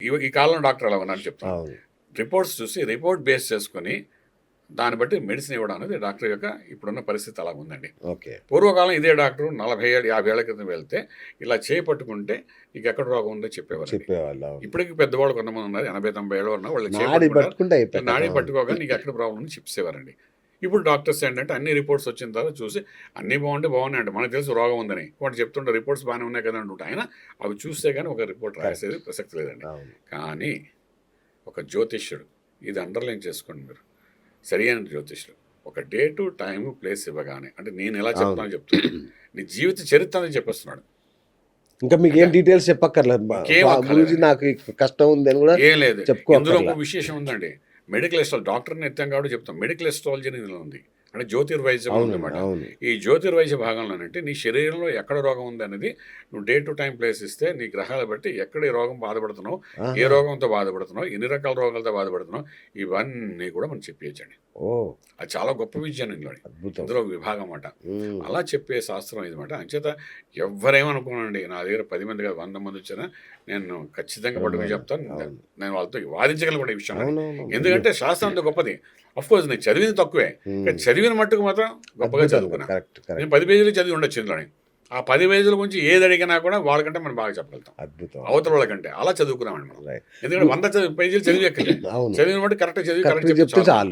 ఈ కాలంలో డాక్టర్ ఎలా ఉన్నారని చెప్తాను. అవును. రిపోర్ట్స్ చూసి రిపోర్ట్ బేస్ చేసుకొని దాన్ని బట్టి మెడిసిన్ ఇవ్వడం అనేది డాక్టర్ యొక్క ఇప్పుడున్న పరిస్థితి అలా ఉందండి. ఓకే. పూర్వకాలం ఇదే డాక్టర్ 40 ఏళ్ళు 50 ఏళ్ల క్రితం వెళ్తే ఇలా చేయి పట్టుకుంటే నీకు ఎక్కడ రోగం ఉందో చెప్పేవారు. చెప్పేవాళ్ళు. అవును. ఇప్పటికి పెద్దవాళ్ళు కొంతమంది ఉన్నారు 80-90 ఏళ్ళు ఉన్న వాళ్ళు చేయి నాడి పట్టుకుంటారు. పట్టుకుంటే అయిపోయింది. నాడి అవును. పట్టుకోగా నీకు ఎక్కడ ప్రాబ్లం ఉంది చెప్పేవారండి. ఇప్పుడు డాక్టర్స్ ఏంటంటే అన్ని రిపోర్ట్స్ వచ్చిన తర్వాత చూసి అన్నీ బాగున్నాయంటే మనకు తెలుసు రోగం ఉందని వాటి చెప్తుంటే రిపోర్ట్స్ బాగానే ఉన్నాయి కదా అంటుంటే ఆయన అవి చూస్తే కానీ ఒక రిపోర్ట్ రాసేది ప్రసక్తి లేదండి. అవును. కానీ ఒక జ్యోతిష్యుడు ఇది అండర్లైన్ చేసుకోండి మీరు, సరి అయిన జ్యోతిష్యుడు ఒక డేటు టైము ప్లేస్ ఇవ్వగానే అంటే నేను ఎలా చెప్తానో చెప్తున్నాను, నీ జీవిత చరిత్ర అని చెప్పేస్తున్నాడు. ఇంకా మీకు ఏం డీటెయిల్స్ చెప్పక్కర్లేదు. ఇంకేం అక్కర్లేదు. గురూజీ నాకు ఈ కష్టం ఉంది అని కూడా ఏం లేదు. ఇందులో చెప్పుకోవాలి. ఒక విశేషం ఉందండి. మెడికల్ ఎస్ట్రాలజీ డాక్టర్ని ఎత్తాం కాబట్టి చెప్తాం. మెడికల్ ఎస్ట్రాలజీ అనేది ఇందులో ఉంది. అంటే జ్యోతిర్వైద్యం ఉందన్నమాట. అవును. ఈ జ్యోతిర్వైద్య భాగంలోనంటే నీ శరీరంలో ఎక్కడ రోగం ఉంది అనేది నువ్వు డే టు టైం ప్లేస్ ఇస్తే నీ గ్రహాలు బట్టి ఎక్కడ ఏ రోగం బాధపడుతున్నావు, ఏ రోగంతో బాధపడుతున్నావు, ఎన్ని రకాల రోగాలతో బాధపడుతున్నావు ఇవన్నీ కూడా మనం చెప్పేయచ్చండి. ఓ అది చాలా గొప్ప విజయం ఇందులోని. అద్భుతం. ఇందులో ఒక విభాగం అన్నమాట. అలా చెప్పే శాస్త్రం ఇదన్నమాట. అంచేత ఎవరేమనుకోనండి నా దగ్గర 10 మంది కాదు 100 మంది వచ్చినా నేను ఖచ్చితంగా పట్టుకుని చెప్తాను. నేను వాళ్ళతో వాదించగలను ఈ విషయం. ఎందుకంటే శాస్త్రం అంత గొప్పది. అఫ్కోర్స్ నేను చదివింది తక్కువే, కానీ చదివిన మట్టుకు మాత్రం గొప్పగా చదువుకున్నా. నేను 10 పేజీలు చదివి ఉండొచ్చు ఇందులోని. ఆ 10 పేజీల గురించి ఏది అడిగినా కూడా వాళ్ళకంటే మనం బాగా చెప్పగలుగుతాం, అద్భుతం. అవతల వాళ్ళకంటే. అలా చదువుకున్నామండి మనం. ఎందుకంటే 100 పేజీలు చదివి చదివిన మట్టు కరెక్ట్ చదివి కరెక్ట్ చెప్తే చాలు.